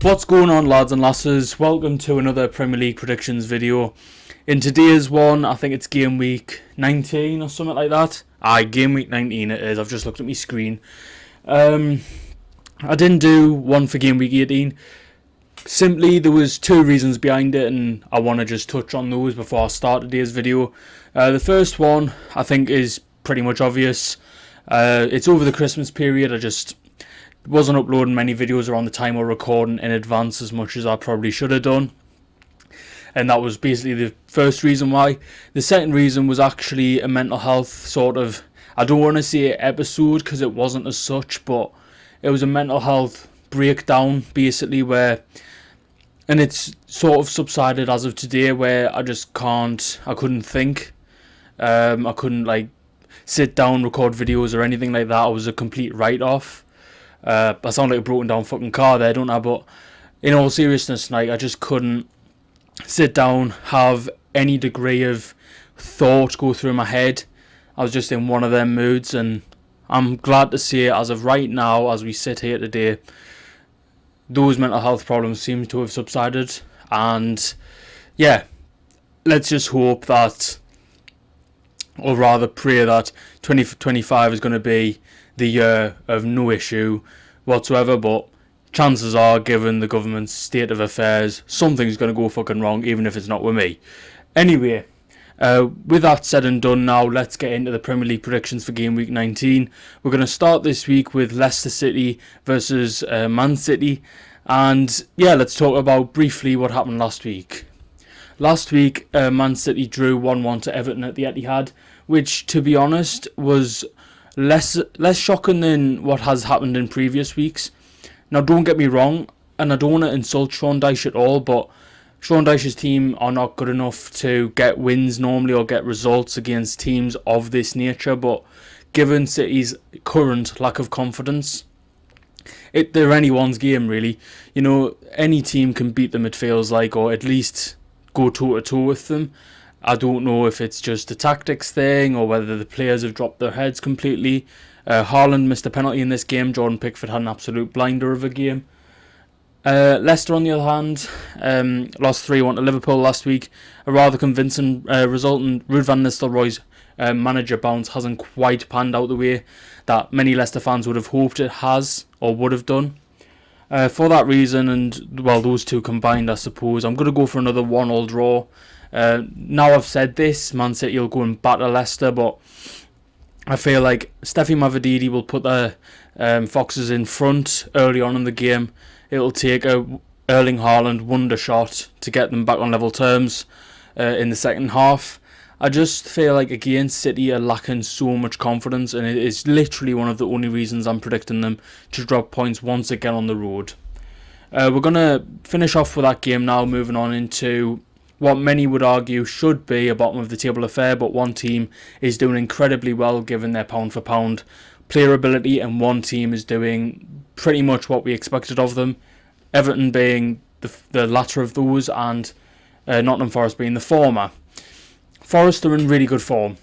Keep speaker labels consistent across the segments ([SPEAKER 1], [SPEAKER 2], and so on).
[SPEAKER 1] What's going on, lads and lasses? Welcome to another Premier League predictions video. In today's one, I think it's game week 19 or something like that. Game week 19 it is. I've just looked at my screen. I didn't do one for game week 18. Simply, there was two reasons behind it, and I want to just touch on those before I start today's video. The first one, I think, is pretty much obvious. It's over the Christmas period. I just wasn't uploading many videos around the time or recording in advance as much as I probably should have done. And that was basically the first reason why. The second reason was actually a mental health sort of, I don't want to say episode because it wasn't as such, but it was a mental health breakdown basically where, and it's sort of subsided as of today, where I couldn't think. I couldn't sit down, record videos or anything like that. I was a complete write-off. I sound like a broken down fucking car there, don't I? But in all seriousness, I just couldn't sit down, have any degree of thought go through my head. I was just in one of them moods, and I'm glad to say, as of right now, as we sit here today, those mental health problems seem to have subsided. And yeah, let's just hope that, or rather pray that 2025 is going to be the year of no issue whatsoever. But chances are, given the government's state of affairs, something's going to go fucking wrong, even if it's not with me. Anyway, with that said and done, now let's get into the Premier League predictions for game week 19. We're going to start this week with Leicester City versus Man City. And yeah, let's talk about briefly what happened last week. Last week, Man City drew 1-1 to Everton at the Etihad, which, to be honest, was less shocking than what has happened in previous weeks. Now, don't get me wrong, and I don't want to insult Sean Dyche at all, but Sean Dyche's team are not good enough to get wins normally or get results against teams of this nature. But given City's current lack of confidence, they're anyone's game, really. You know, any team can beat them, it feels like, or at least go toe-to-toe with them. I don't know if it's just a tactics thing or whether the players have dropped their heads completely. Haaland missed a penalty in this game. Jordan Pickford had an absolute blinder of a game. Leicester, on the other hand, lost 3-1 to Liverpool last week. A rather convincing result, and Ruud van Nistelrooy's manager bounce hasn't quite panned out the way that many Leicester fans would have hoped it has or would have done. For that reason, and well, those two combined, I suppose, I'm going to go for another 1-1 draw. Now I've said this, Man City will go and batter Leicester, but I feel like Steffi Mavididi will put the Foxes in front early on in the game. It'll take a Erling Haaland wonder shot to get them back on level terms in the second half. I just feel like, again, City are lacking so much confidence, and it is literally one of the only reasons I'm predicting them to drop points once again on the road. We're going to finish off with that game now, moving on into what many would argue should be a bottom of the table affair, but one team is doing incredibly well given their pound for pound player ability, and one team is doing pretty much what we expected of them. Everton being the latter of those, and Nottingham Forest being the former. Forest are in really good form.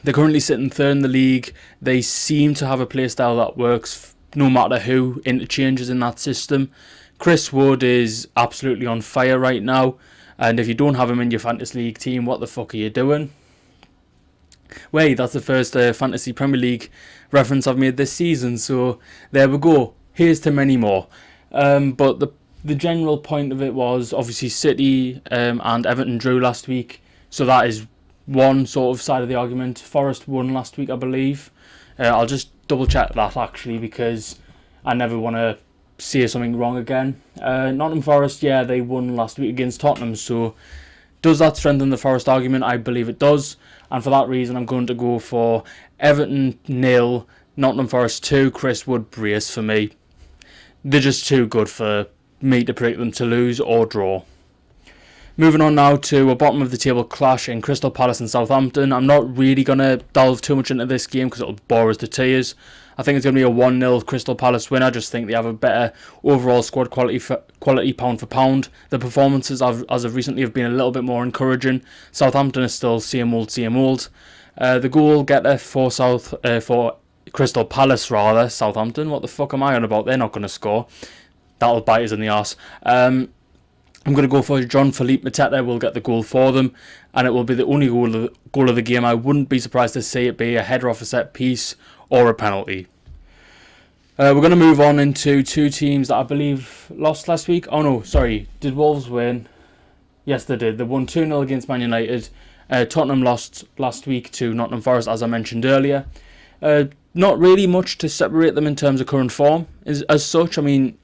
[SPEAKER 1] They're currently sitting third in the league. They seem to have a play style that works no matter who interchanges in that system. Chris Wood is absolutely on fire right now. And if you don't have him in your fantasy league team, what the fuck are you doing? Wait, that's the first fantasy Premier League reference I've made this season. So there we go. Here's to many more. But the general point of it was, obviously, City and Everton drew last week. So that is one sort of side of the argument. Forest won last week, I believe. I'll just double check that, actually, because I never want to say something wrong again. Nottingham Forest, yeah, they won last week against Tottenham, so does that strengthen the Forest argument? I believe it does, and for that reason I'm going to go for Everton 0, Nottingham Forest 2, Chris Wood brace for me. They're just too good for me to predict them to lose or draw. Moving on now to a bottom of the table clash in Crystal Palace and Southampton. I'm not really going to delve too much into this game because it'll bore us to tears. I think it's going to be a 1-0 Crystal Palace win. I just think they have a better overall squad quality pound for pound. The performances as of recently have been a little bit more encouraging. Southampton is still same old. The goal getter for Crystal Palace, Southampton. What the fuck am I on about? They're not going to score. that'll bite us in the arse. I'm going to go for Jean-Philippe Mateta will get the goal for them, and it will be the only goal of the game. I wouldn't be surprised to see it be a header off a set piece or a penalty. We're going to move on into two teams that I believe lost last week. Oh no, sorry. Did Wolves win? Yes, they did. They won 2-0 against Man United. Tottenham lost last week to Nottingham Forest, as I mentioned earlier. Not really much to separate them in terms of current form as such. I mean,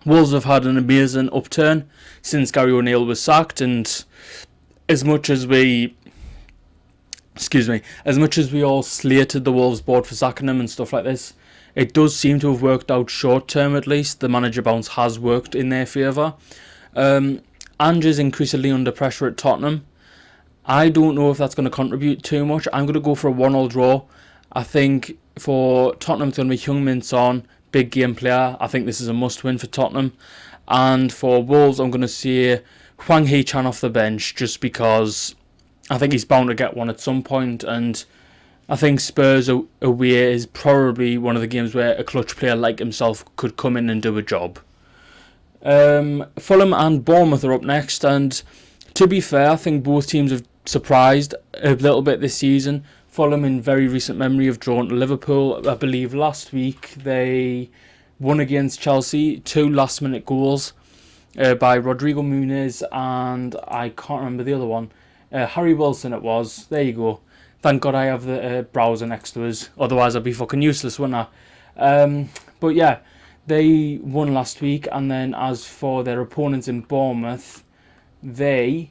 [SPEAKER 1] Wolves have had an amazing upturn since Gary O'Neill was sacked, and as much as we all slated the Wolves board for sacking him and stuff like this, it does seem to have worked out short term at least. The manager bounce has worked in their favour. Ange is increasingly under pressure at Tottenham. I don't know if that's going to contribute too much. I'm going to go for a 1-1 draw. I think for Tottenham it's going to be Heung-min Son, big game player. I think this is a must win for Tottenham. And for Wolves I'm going to say Hwang Hee-chan off the bench, just because I think he's bound to get one at some point, and I think Spurs away is probably one of the games where a clutch player like himself could come in and do a job. Fulham and Bournemouth are up next, and to be fair, I think both teams have surprised a little bit this season. Fulham in very recent memory have drawn to Liverpool. I believe last week they won against Chelsea, 2 last minute goals by Rodrigo Muniz and I can't remember the other one. Harry Wilson it was. There you go. Thank God I have the browser next to us, otherwise I'd be fucking useless, wouldn't I? But yeah, they won last week, and then as for their opponents in Bournemouth, they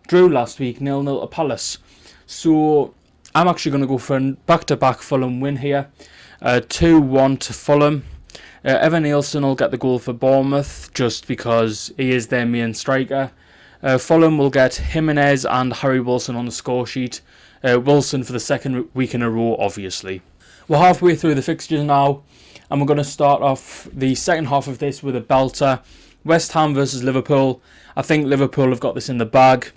[SPEAKER 1] drew last week 0-0 at Palace. So I'm actually going to go for a back-to-back Fulham win here. 2-1 to Fulham. Evan Nielsen will get the goal for Bournemouth just because he is their main striker. Fulham will get Jimenez and Harry Wilson on the score sheet. Wilson for the second week in a row, obviously. We're halfway through the fixtures now, and we're going to start off the second half of this with a belter. West Ham versus Liverpool. I think Liverpool have got this in the bag.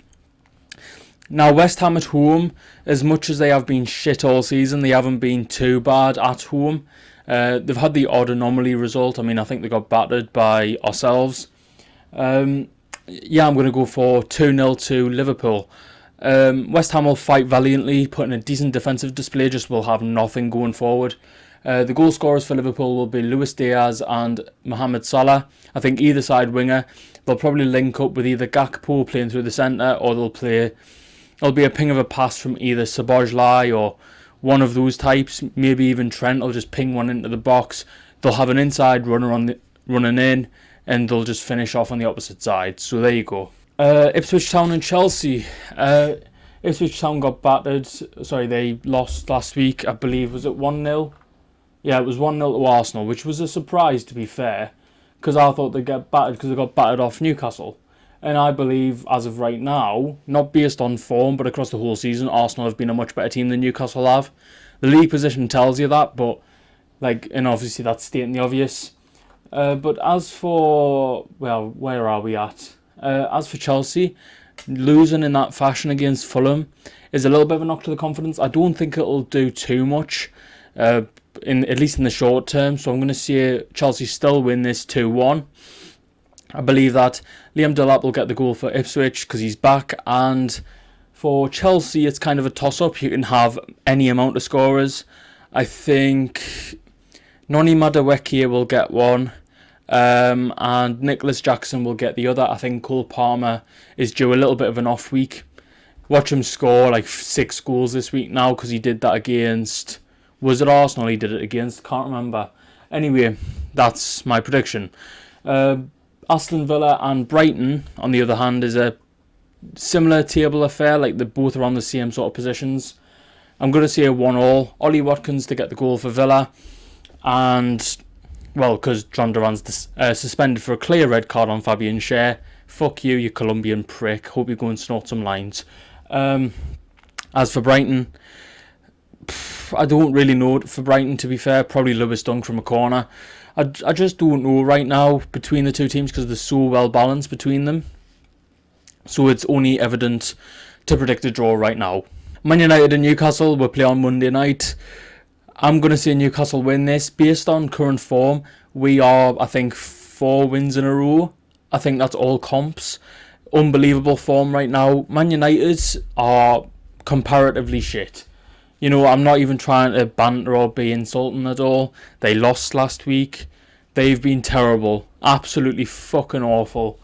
[SPEAKER 1] Now, West Ham at home, as much as they have been shit all season, they haven't been too bad at home. They've had the odd anomaly result. I mean, I think they got battered by ourselves. I'm going to go for 2-0 to Liverpool. West Ham will fight valiantly, put in a decent defensive display, just will have nothing going forward. The goal scorers for Liverpool will be Luis Diaz and Mohamed Salah. I think either side winger. They'll probably link up with either Gakpo playing through the centre, or there'll be a ping of a pass from either Szoboszlai or one of those types. Maybe even Trent will just ping one into the box. They'll have an inside runner running in, and they'll just finish off on the opposite side. So there you go. Ipswich Town and Chelsea. Ipswich Town got battered. Sorry, they lost last week. I believe, was it 1-0? Yeah, it was 1-0 to Arsenal, which was a surprise, to be fair, because I thought they'd get battered because they got battered off Newcastle. And I believe, as of right now, not based on form, but across the whole season, Arsenal have been a much better team than Newcastle have. The league position tells you that, but and obviously that's stating the obvious. But as for, where are we at? As for Chelsea, losing in that fashion against Fulham is a little bit of a knock to the confidence. I don't think it'll do too much, at least in the short term. So I'm going to see Chelsea still win this 2-1. I believe that Liam Delap will get the goal for Ipswich because he's back. And for Chelsea, it's kind of a toss-up. You can have any amount of scorers. I think Noni Madueke will get one. And Nicholas Jackson will get the other. I think Cole Palmer is due a little bit of an off week. Watch him score like 6 goals this week now, because he did that against, was it Arsenal he did it against? Can't remember. Anyway, that's my prediction. Aston Villa and Brighton, on the other hand, is a similar table affair. Like, they both are on the same sort of positions. I'm going to say a 1-1. Ollie Watkins to get the goal for Villa. And because John Duran's suspended for a clear red card on Fabian Schär. Fuck you, you Colombian prick. Hope you go and snort some lines. As for Brighton, I don't really know for Brighton, to be fair. Probably Lewis Dunk from a corner. I just don't know right now between the two teams, because they're so well balanced between them. So it's only evident to predict a draw right now. Man United and Newcastle will play on Monday night. I'm going to say Newcastle win this. Based on current form, we are, I think, 4 wins in a row. I think that's all comps. Unbelievable form right now. Man United are comparatively shit. You know, I'm not even trying to banter or be insulting at all. They lost last week. They've been terrible. Absolutely fucking awful.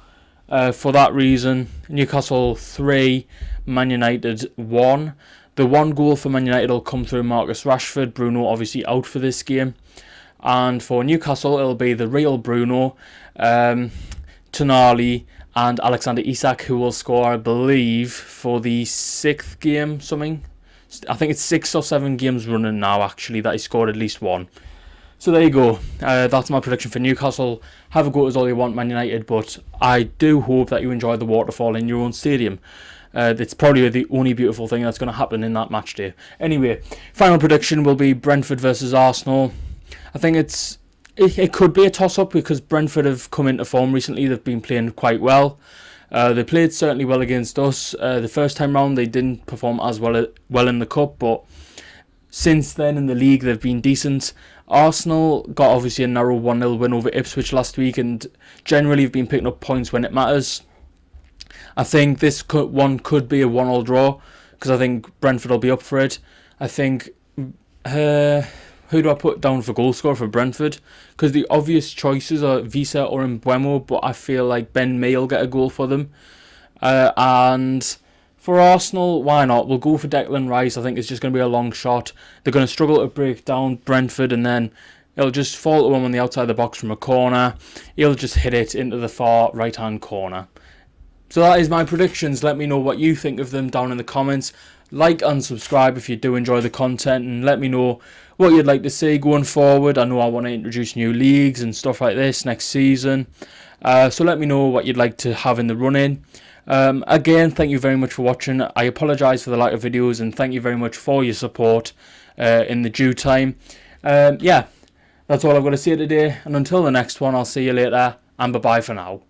[SPEAKER 1] For that reason, Newcastle 3, Man United 1. The one goal for Man United will come through Marcus Rashford. Bruno obviously out for this game. And for Newcastle, it'll be the real Bruno, Tonali, and Alexander Isak, who will score, I believe, for the 6th game, something. I think it's 6 or 7 games running now, actually, that he scored at least one. So there you go. That's my prediction for Newcastle. Have a go as all you want, Man United, but I do hope that you enjoy the waterfall in your own stadium. It's probably the only beautiful thing that's going to happen in that match day. Anyway, final prediction will be Brentford versus Arsenal. I think it could be a toss-up because Brentford have come into form recently. They've been playing quite well. They played certainly well against us. The first time round they didn't perform as well in the cup, but since then in the league they've been decent. Arsenal got obviously a narrow 1-0 win over Ipswich last week and generally have been picking up points when it matters. I think this one could be a 1-1 draw because I think Brentford will be up for it. I think, who do I put down for goal scorer for Brentford? Because the obvious choices are Visa or Mbeumo, but I feel like Ben May will get a goal for them. And for Arsenal, why not? We'll go for Declan Rice. I think it's just going to be a long shot. They're going to struggle to break down Brentford and then it'll just fall to him on the outside of the box from a corner. He'll just hit it into the far right-hand corner. So that is my predictions. Let me know what you think of them down in the comments. Like and subscribe if you do enjoy the content, and let me know what you'd like to see going forward. I know I want to introduce new leagues and stuff like this next season. So let me know what you'd like to have in the run-in. Again, thank you very much for watching. I apologise for the lack of videos, and thank you very much for your support in the due time. Yeah, that's all I've got to say today. And until the next one, I'll see you later, and bye-bye for now.